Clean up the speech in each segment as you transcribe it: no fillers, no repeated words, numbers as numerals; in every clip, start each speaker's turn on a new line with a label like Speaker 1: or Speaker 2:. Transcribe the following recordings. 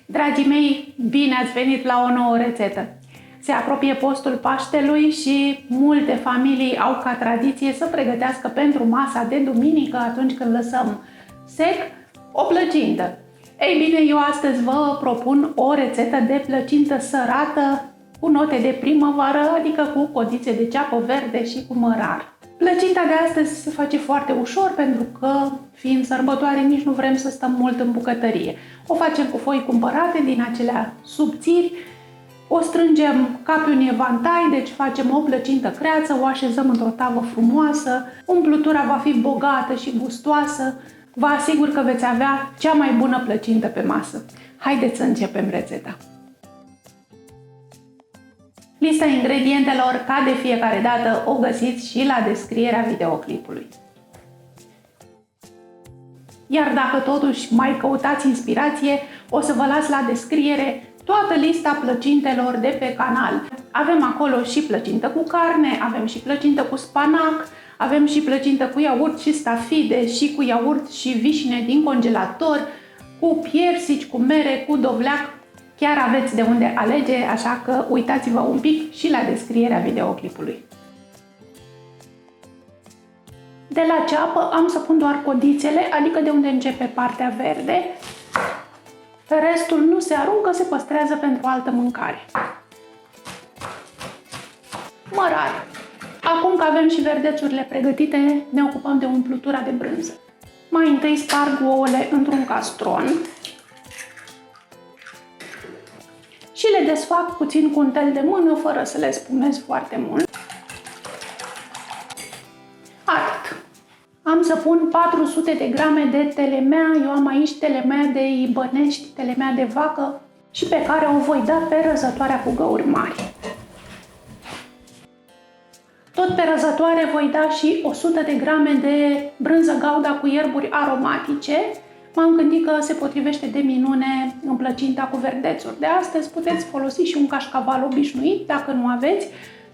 Speaker 1: Dragii mei, bine ați venit la o nouă rețetă! Se apropie postul Paștelui și multe familii au ca tradiție să pregătească pentru masa de duminică, atunci când lăsăm sec, o plăcintă. Ei bine, eu astăzi vă propun o rețetă de plăcintă sărată cu note de primăvară, adică cu codițe de ceapă verde și cu mărar. Plăcinta de astăzi se face foarte ușor pentru că, fiind sărbătoare, nici nu vrem să stăm mult în bucătărie. O facem cu foi cumpărate din acelea subțiri, o strângem ca pe un evantai, deci facem o plăcintă creață, o așezăm într-o tavă frumoasă, umplutura va fi bogată și gustoasă, vă asigur că veți avea cea mai bună plăcintă pe masă. Haideți să începem rețeta! Lista ingredientelor, ca de fiecare dată, o găsiți și la descrierea videoclipului. Iar dacă totuși mai căutați inspirație, o să vă las la descriere toată lista plăcintelor de pe canal. Avem acolo și plăcintă cu carne, avem și plăcintă cu spanac, avem și plăcintă cu iaurt și stafide, și cu iaurt și vișine din congelator, cu piersici, cu mere, cu dovleac. Chiar aveți de unde alege, așa că uitați-vă un pic și la descrierea videoclipului. De la ceapă am să pun doar codițele, adică de unde începe partea verde. Restul nu se aruncă, se păstrează pentru altă mâncare. Mărar. Acum că avem și verdețurile pregătite, ne ocupăm de umplutura de brânză. Mai întâi sparg ouăle într-un castron și le desfac puțin cu un tel de mână, fără să le spumez foarte mult. Atât. Am să pun 400 de grame de telemea, eu am aici telemea de Ibănești, telemea de vacă, și pe care o voi da pe răzătoarea cu găuri mari. Tot pe răzătoare voi da și 100 de grame de brânză gouda cu ierburi aromatice. M-am gândit că se potrivește de minune în plăcinta cu verdețuri de astăzi. Puteți folosi și un cașcaval obișnuit, dacă nu aveți.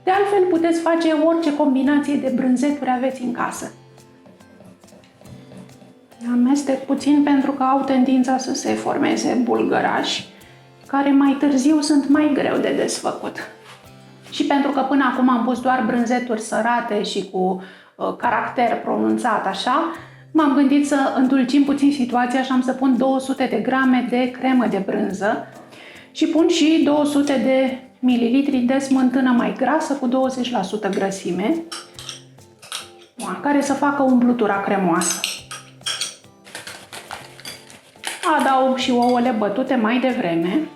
Speaker 1: De altfel, puteți face orice combinație de brânzeturi aveți în casă. Amestec puțin pentru că au tendința să se formeze bulgărași, care mai târziu sunt mai greu de desfăcut. Și pentru că până acum am pus doar brânzeturi sărate și cu caracter pronunțat așa, m-am gândit să îndulcim puțin situația și am să pun 200 de grame de cremă de brânză și pun și 200 de mililitri de smântână mai grasă cu 20% grăsime, care să facă umplutura cremoasă. Adaug și ouăle bătute mai devreme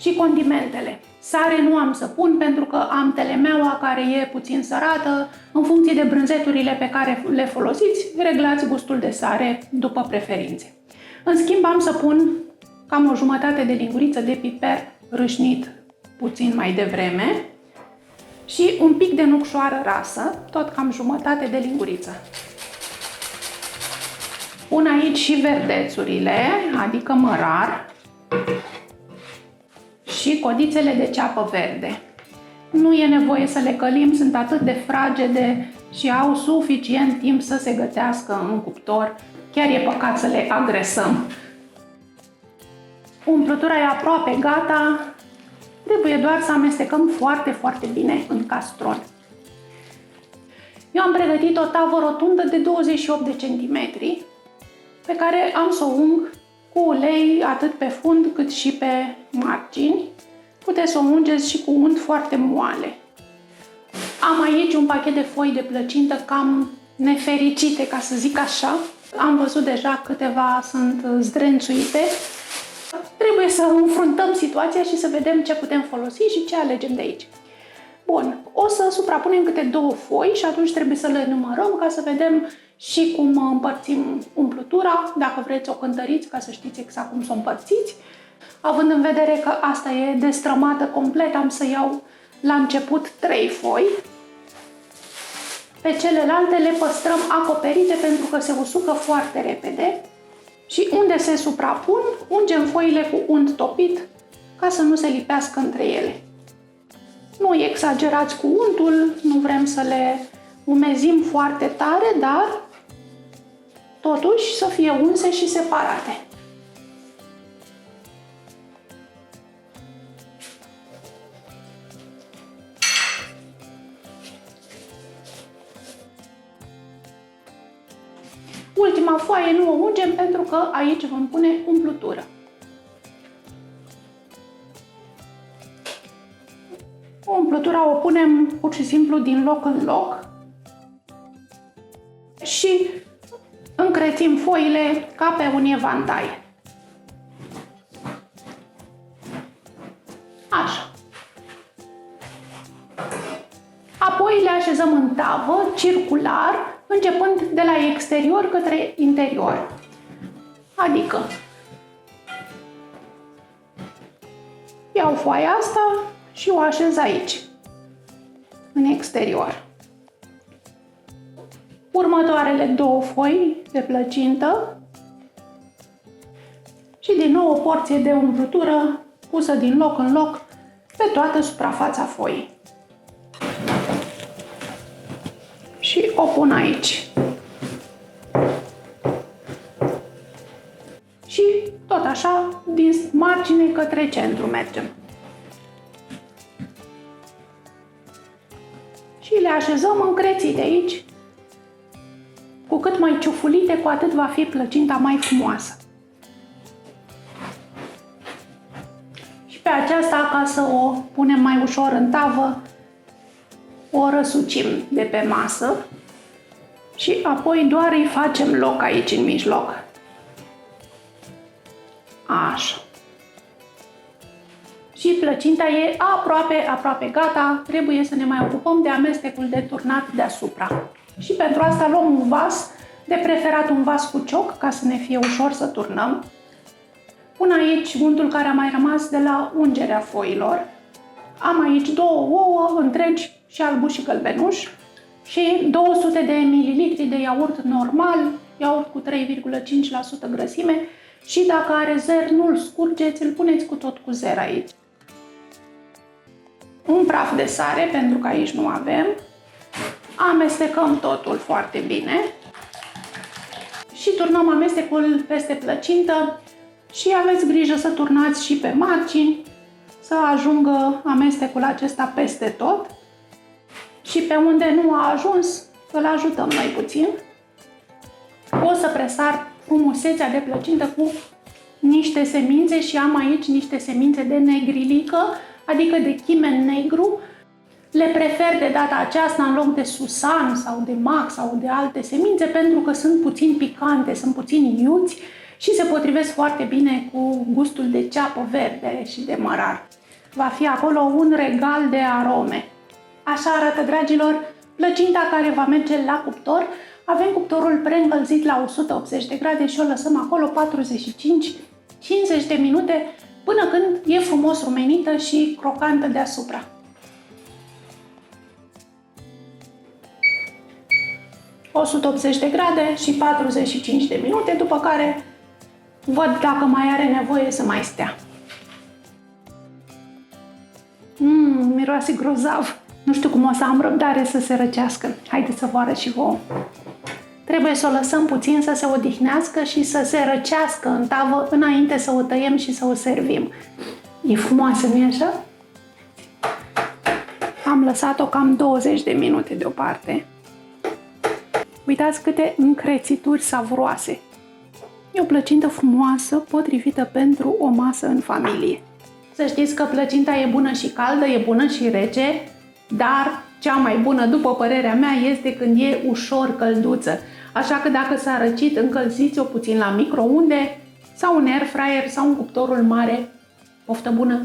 Speaker 1: și condimentele. Sare nu am să pun pentru că am telemeaua care e puțin sărată. În funcție de brânzeturile pe care le folosiți, reglați gustul de sare după preferințe. În schimb, am să pun cam o jumătate de linguriță de piper râșnit puțin mai devreme și un pic de nucșoară rasă, tot cam jumătate de linguriță. Pun aici și verdețurile, adică mărar, și codițele de ceapă verde. Nu e nevoie să le călim, sunt atât de fragede și au suficient timp să se gătească în cuptor. Chiar e păcat să le agresăm. Umplutura e aproape gata, trebuie doar să amestecăm foarte, foarte bine în castron. Eu am pregătit o tavă rotundă de 28 de centimetri, pe care am să o ung cu ulei atât pe fund cât și pe margini. Puteți să o ungeți și cu unt foarte moale. Am aici un pachet de foi de plăcintă cam nefericite, ca să zic așa. Am văzut deja câteva sunt zdrențuite. Trebuie să înfruntăm situația și să vedem ce putem folosi și ce alegem de aici. Bun, o să suprapunem câte două foi și atunci trebuie să le numărăm ca să vedem și cum împărțim umplutura, dacă vreți o cântăriți ca să știți exact cum să o împărțiți. Având în vedere că asta e destrămată complet, am să iau la început 3 foi. Pe celelalte le păstrăm acoperite pentru că se usucă foarte repede. Și unde se suprapun, ungem foile cu unt topit ca să nu se lipească între ele. Nu exagerați cu untul, nu vrem să le umezim foarte tare, dar totuși să fie unse și separate. Ultima foaie nu o ungem pentru că aici vom pune umplutură. Umplutura o punem pur și simplu din loc în loc și încrețim foile ca pe un evantai. Așa. Apoi le așezăm în tavă, circular, începând de la exterior către interior. Adică iau foaia asta și o așez aici, în exterior. Următoarele două foi de plăcintă și din nou o porție de umplutură pusă din loc în loc pe toată suprafața foii. Și o pun aici. Și tot așa, din margine către centru mergem. Și le așezăm încrețite aici. Cu cât mai ciufulite, cu atât va fi plăcinta mai frumoasă. Și pe aceasta, ca să o punem mai ușor în tavă, o răsucim de pe masă și apoi doar îi facem loc aici în mijloc. Așa. Și plăcinta e aproape gata, trebuie să ne mai ocupăm de amestecul de turnat deasupra. Și pentru asta luăm un vas, de preferat un vas cu cioc, ca să ne fie ușor să turnăm. Pun aici untul care a mai rămas de la ungerea foilor. Am aici 2 ouă întregi și albuș și gălbenuș și 200 de ml de iaurt normal, iaurt cu 3,5% grăsime și dacă are zer, nu-l scurgeți, îl puneți cu tot cu zer aici. Un praf de sare, pentru că aici nu avem. Amestecăm totul foarte bine și turnăm amestecul peste plăcintă și aveți grijă să turnați și pe margini, să ajungă amestecul acesta peste tot și pe unde nu a ajuns, îl ajutăm noi puțin. O să presar frumusețea de plăcintă cu niște semințe și am aici niște semințe de negrilică, adică de chimen negru. Le prefer de data aceasta în loc de susan sau de mac sau de alte semințe pentru că sunt puțin picante, sunt puțin iuți și se potrivesc foarte bine cu gustul de ceapă verde și de mărar. Va fi acolo un regal de arome. Așa arată, dragilor, plăcinta care va merge la cuptor. Avem cuptorul preîncălzit la 180 de grade și o lăsăm acolo 45-50 de minute până când e frumos rumenită și crocantă deasupra. – 180 de grade și 45 de minute, după care văd dacă mai are nevoie să mai stea. Miroase grozav! Nu știu cum o să am răbdare să se răcească. Haideți să vă arăt și vouă. Trebuie să o lăsăm puțin să se odihnească și să se răcească în tavă înainte să o tăiem și să o servim. E frumoasă, nu-i așa? Am lăsat-o cam 20 de minute deoparte. Uitați câte încrețituri savuroase. E o plăcintă frumoasă, potrivită pentru o masă în familie. Să știți că plăcinta e bună și caldă, e bună și rece, dar cea mai bună, după părerea mea, este când e ușor călduță. Așa că dacă s-a răcit, încălziți-o puțin la microunde sau un air fryer sau un cuptorul mare. Poftă bună!